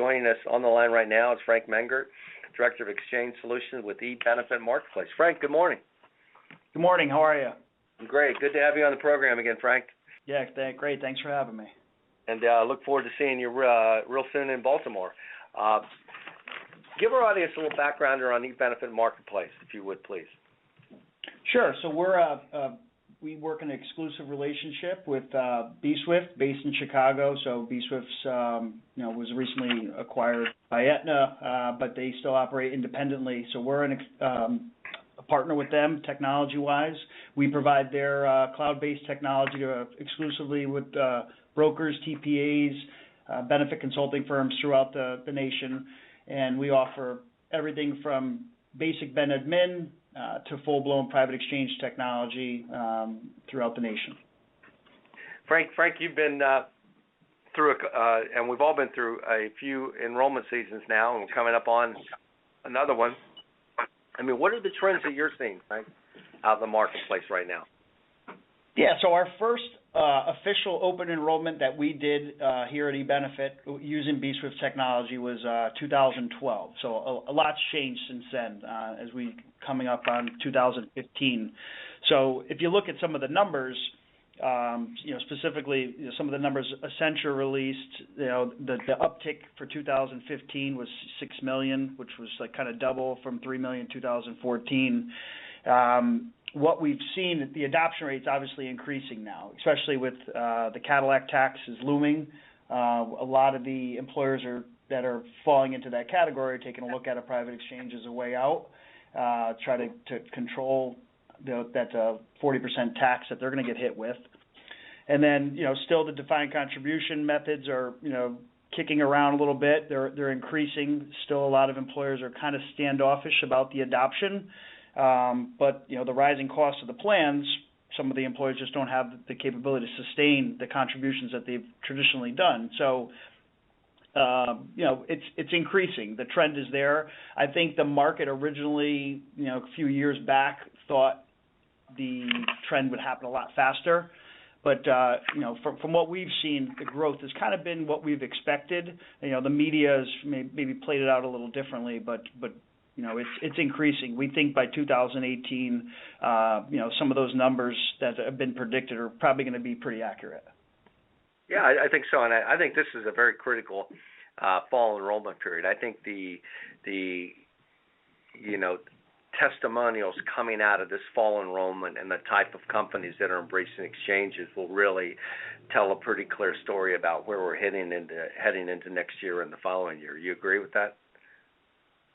Joining us on the line right now is Frank Mengert, Director of Exchange Solutions with eBenefit Marketplace. Frank, good morning. Good morning. How are you? Great. Good to have you on the program again, Frank. Yeah, great. Thanks for having me. And look forward to seeing you real soon in Baltimore. Give our audience a little background on eBenefit Marketplace, if you would, please. Sure. So we work in an exclusive relationship with bswift, based in Chicago. So bswift's was recently acquired by Aetna, but they still operate independently. So we're a partner with them technology-wise. We provide their cloud-based technology exclusively with brokers, TPAs, benefit consulting firms throughout the nation, and we offer everything from basic ben admin to full-blown private exchange technology throughout the nation. Frank, you've been through, and we've all been through a few enrollment seasons now, and we're coming up on another one. I mean, what are the trends that you're seeing, Frank, out in the marketplace right now? Yeah, so our first official open enrollment that we did here at eBenefit using bswift technology was 2012. So a lot's changed since then as we coming up on 2015. So if you look at some of the numbers, specifically some of the numbers Accenture released, the uptick for 2015 was 6 million, which was like kind of double from 3 million in 2014. What we've seen, the adoption rate's obviously increasing now, especially with the Cadillac tax is looming. A lot of the employers that are falling into that category are taking a look at a private exchange as a way out, try to control that 40% tax that they're going to get hit with. And then, still the defined contribution methods are, kicking around a little bit. They're increasing. Still a lot of employers are kind of standoffish about the adoption. But the rising costs of the plans, some of the employers just don't have the capability to sustain the contributions that they've traditionally done. So, it's increasing. The trend is there. I think the market originally, a few years back, thought the trend would happen a lot faster. But, from what we've seen, the growth has kind of been what we've expected. The media has maybe played it out a little differently, but it's increasing. We think by 2018, some of those numbers that have been predicted are probably going to be pretty accurate. Yeah, I think so, and I think this is a very critical fall enrollment period. I think the testimonials coming out of this fall enrollment and the type of companies that are embracing exchanges will really tell a pretty clear story about where we're heading into next year and the following year. You agree with that?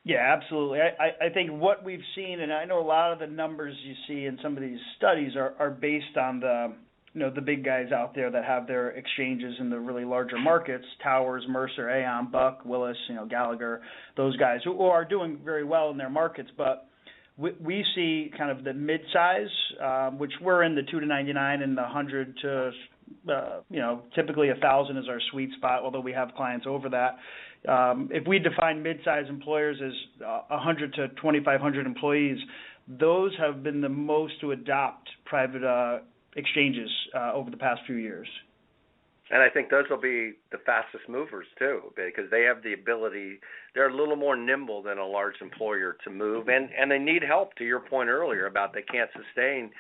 Yeah, absolutely. I think what we've seen, and I know a lot of the numbers you see in some of these studies are based on the big guys out there that have their exchanges in the really larger markets, Towers, Mercer, Aon, Buck, Willis, Gallagher, those guys who are doing very well in their markets. But we see kind of the mid-size, which we're in the 2 to 99 and the 100 to, typically 1,000 is our sweet spot, although we have clients over that. If we define mid-size employers as 100 to 2,500 employees, those have been the most to adopt private exchanges over the past few years. And I think those will be the fastest movers, too, because they have the ability. They're a little more nimble than a large employer to move, and they need help, to your point earlier, about they can't sustain,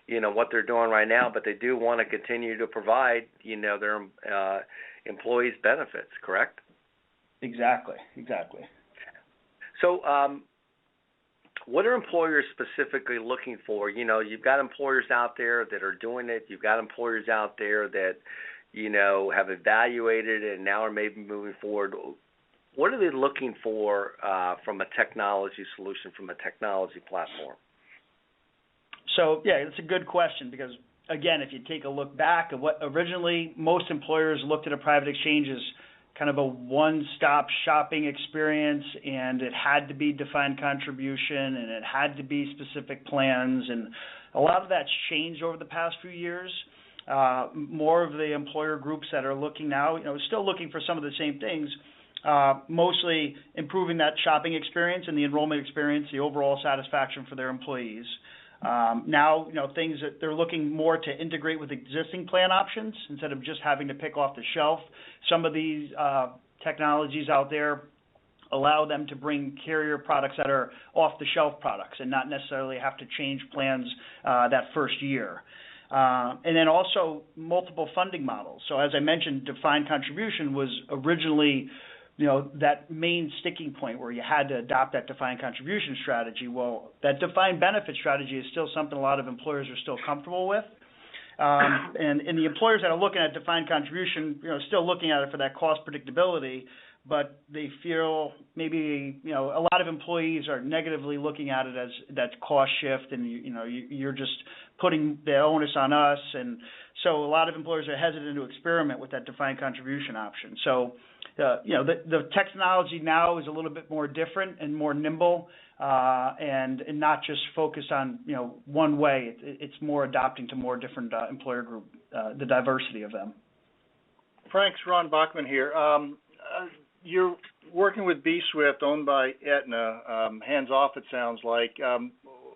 what they're doing right now, but they do want to continue to provide, their employees benefits, correct? Exactly. So what are employers specifically looking for? You've got employers out there that are doing it. You've got employers out there that, have evaluated it and now are maybe moving forward. What are they looking for from a technology solution, from a technology platform? So, yeah, it's a good question because, again, if you take a look back at what originally most employers looked at a private exchange as kind of a one-stop shopping experience, and it had to be defined contribution, and it had to be specific plans, and a lot of that's changed over the past few years. More of the employer groups that are looking now, still looking for some of the same things, mostly improving that shopping experience and the enrollment experience, the overall satisfaction for their employees. Now, things that they're looking more to integrate with existing plan options instead of just having to pick off the shelf. Some of these technologies out there allow them to bring carrier products that are off-the-shelf products and not necessarily have to change plans that first year. And then also multiple funding models. So as I mentioned, defined contribution was originally, that main sticking point where you had to adopt that defined contribution strategy. Well, that defined benefit strategy is still something a lot of employers are still comfortable with. And the employers that are looking at defined contribution, still looking at it for that cost predictability, but they feel maybe, a lot of employees are negatively looking at it as that cost shift, and you're just putting the onus on us, and so a lot of employers are hesitant to experiment with that defined contribution option. So, the technology now is a little bit more different and more nimble, and not just focused on one way. It's more adopting to more different employer group, the diversity of them. Frank's Ron Bachman here. You're working with bswift, owned by Aetna, hands off it sounds like,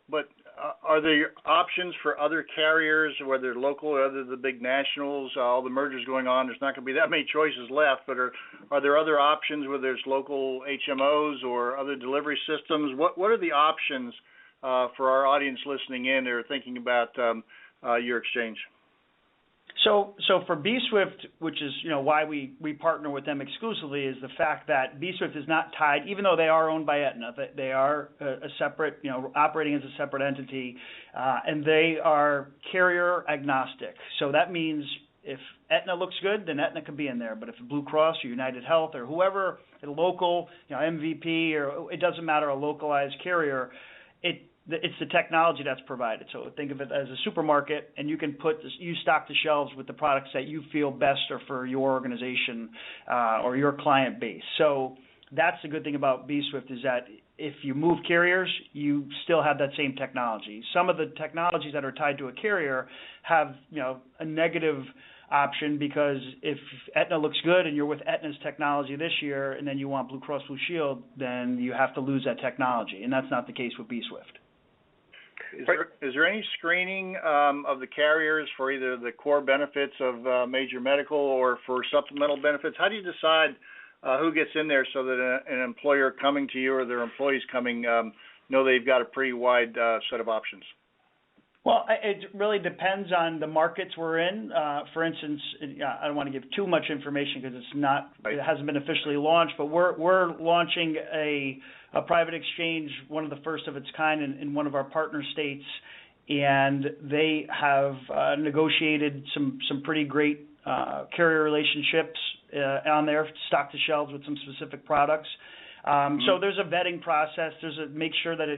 but are there options for other carriers, whether local or other the big nationals? All the mergers going on, there's not going to be that many choices left, but are there other options, whether it's local HMOs or other delivery systems? What are the options for our audience listening in or thinking about your exchange? So for bswift, which is why we partner with them exclusively, is the fact that bswift is not tied, even though they are owned by Aetna, they are a separate, operating as a separate entity, and they are carrier agnostic. So that means if Aetna looks good, then Aetna can be in there. But if Blue Cross or United Health or whoever, a local, MVP, or it doesn't matter, a localized carrier, it's the technology that's provided. So think of it as a supermarket, and you can you stock the shelves with the products that you feel best are for your organization or your client base. So that's the good thing about bswift, is that if you move carriers, you still have that same technology. Some of the technologies that are tied to a carrier have a negative option, because if Aetna looks good and you're with Aetna's technology this year, and then you want Blue Cross Blue Shield, then you have to lose that technology, and that's not the case with bswift. Is there any screening of the carriers for either the core benefits of major medical or for supplemental benefits? How do you decide who gets in there so that an employer coming to you or their employees coming know they've got a pretty wide set of options? Well, it really depends on the markets we're in. For instance, I don't want to give too much information because it hasn't been officially launched, but we're launching a private exchange, one of the first of its kind in one of our partner states, and they have negotiated some pretty great carrier relationships on there, stock to shelves with some specific products. So there's a vetting process. Make sure that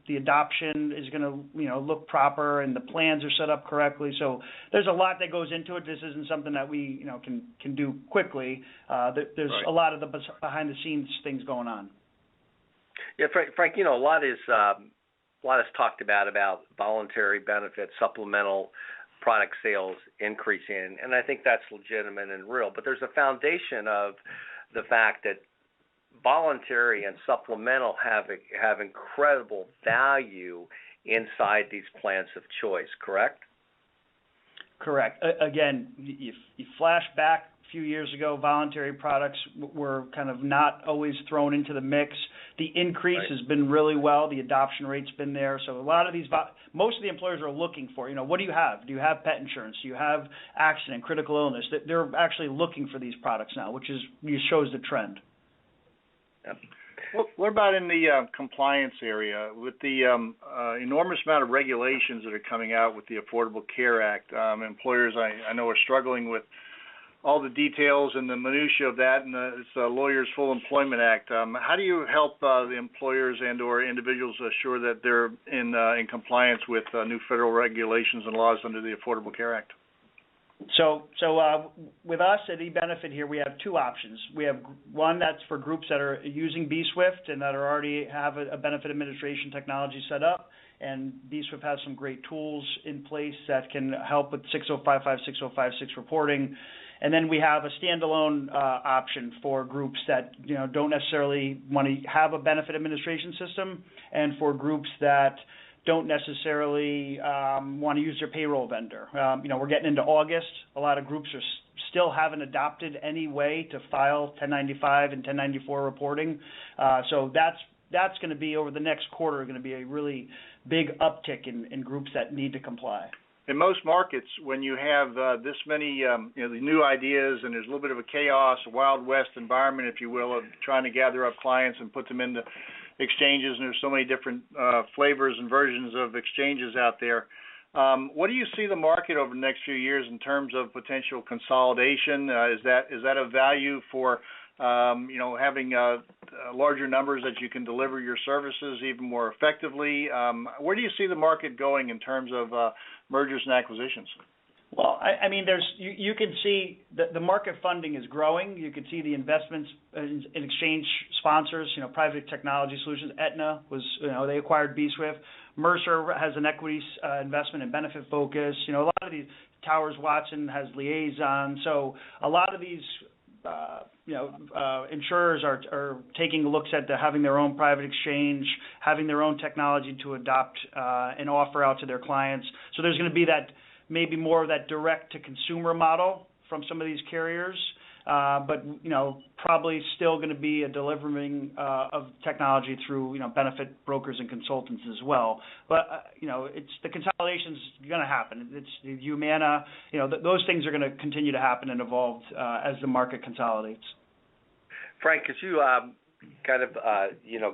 the adoption is going to look proper and the plans are set up correctly. So there's a lot that goes into it. This isn't something that we can do quickly. There's right. A lot of the behind the scenes things going on. Yeah, Frank, a lot is talked about voluntary benefits, supplemental product sales increasing, and I think that's legitimate and real. But there's a foundation of the fact that voluntary and supplemental have incredible value inside these plans of choice, correct? Correct. Again, you flash back a few years ago, voluntary products were kind of not always thrown into the mix. The increase Right. has been really well. The adoption rate's been there. So a lot of these, most of the employers are looking for, what do you have? Do you have pet insurance? Do you have accident, critical illness? They're actually looking for these products now, which shows the trend. Yep. Well, what about in the compliance area with the enormous amount of regulations that are coming out with the Affordable Care Act? Employers, I know, are struggling with all the details and the minutia of that, and it's the Lawyers Full Employment Act. How do you help the employers and or individuals assure that they're in compliance with new federal regulations and laws under the Affordable Care Act? So with us at eBenefit here, we have two options. We have one that's for groups that are using bswift and that already have a benefit administration technology set up, and bswift has some great tools in place that can help with 6055, 6056 reporting. And then we have a standalone option for groups that don't necessarily want to have a benefit administration system, and for groups that don't necessarily want to use their payroll vendor. We're getting into August. A lot of groups are still haven't adopted any way to file 1095 and 1094 reporting. So that's going to be, over the next quarter, going to be a really big uptick in groups that need to comply. In most markets, when you have this many the new ideas, and there's a little bit of a chaos, a Wild West environment, if you will, of trying to gather up clients and put them into exchanges, and there's so many different flavors and versions of exchanges out there. What do you see the market over the next few years in terms of potential consolidation? Is that a value for having larger numbers that you can deliver your services even more effectively? Where do you see the market going in terms of mergers and acquisitions? Well, I mean, you can see the market funding is growing. You can see the investments in exchange sponsors, private technology solutions. Aetna was, they acquired bswift. Mercer has an equity investment in Benefit Focus. A lot of these, Towers Watson has Liaison. So a lot of these insurers are taking looks at having their own private exchange, having their own technology to adopt and offer out to their clients. So there's going to be that, maybe more of that direct-to-consumer model from some of these carriers, but probably still going to be a delivering of technology through benefit brokers and consultants as well. But it's the consolidation's going to happen. It's Humana. Those things are going to continue to happen and evolve as the market consolidates. Frank, as you kind of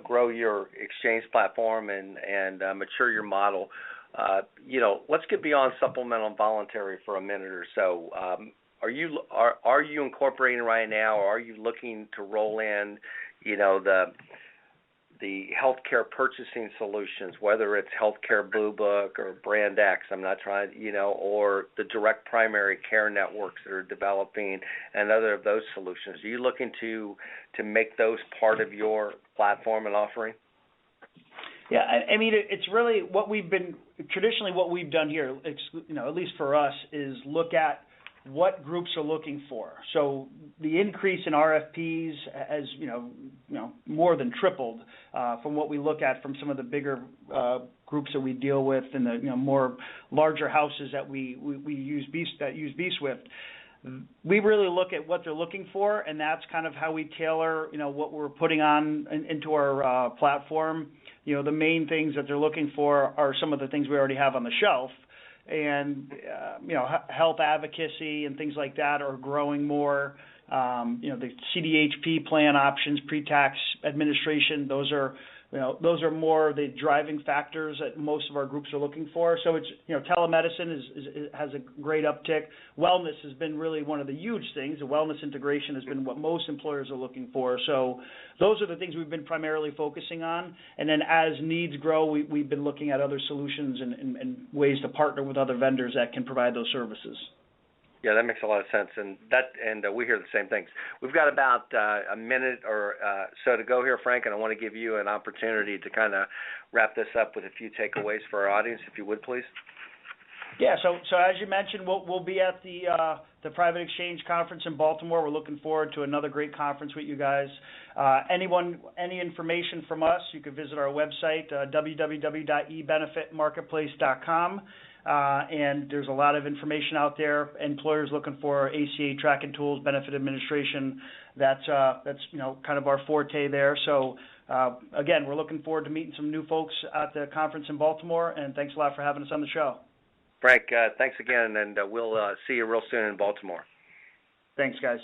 grow your exchange platform and mature your model, let's get beyond supplemental and voluntary for a minute or so. Are you incorporating right now, or are you looking to roll in, the healthcare purchasing solutions, whether it's Healthcare Blue Book or Brand X? I'm not trying, or the direct primary care networks that are developing and other of those solutions. Are you looking to make those part of your platform and offering? Yeah, I mean, it's really what we've done here, at least for us, is look at what groups are looking for. So the increase in RFPs has, more than tripled from what we look at from some of the bigger groups that we deal with and the more larger houses that we use bswift. We really look at what they're looking for, and that's kind of how we tailor, what we're putting on into our platform. The main things that they're looking for are some of the things we already have on the shelf. And, health advocacy and things like that are growing more. The CDHP plan options, pre-tax administration, those are more the driving factors that most of our groups are looking for. So it's, telemedicine has a great uptick. Wellness has been really one of the huge things. The wellness integration has been what most employers are looking for. So those are the things we've been primarily focusing on. And then as needs grow, we've been looking at other solutions and ways to partner with other vendors that can provide those services. Yeah, that makes a lot of sense, and we hear the same things. We've got about a minute or so to go here, Frank, and I want to give you an opportunity to kind of wrap this up with a few takeaways for our audience, if you would, please. Yeah, so as you mentioned, we'll be at the Private Exchange Conference in Baltimore. We're looking forward to another great conference with you guys. Any information from us, you can visit our website, www.ebenefitmarketplace.com. And there's a lot of information out there. Employers looking for ACA tracking tools, benefit administration. That's kind of our forte there. So again, we're looking forward to meeting some new folks at the conference in Baltimore. And thanks a lot for having us on the show. Frank, thanks again, and we'll see you real soon in Baltimore. Thanks, guys.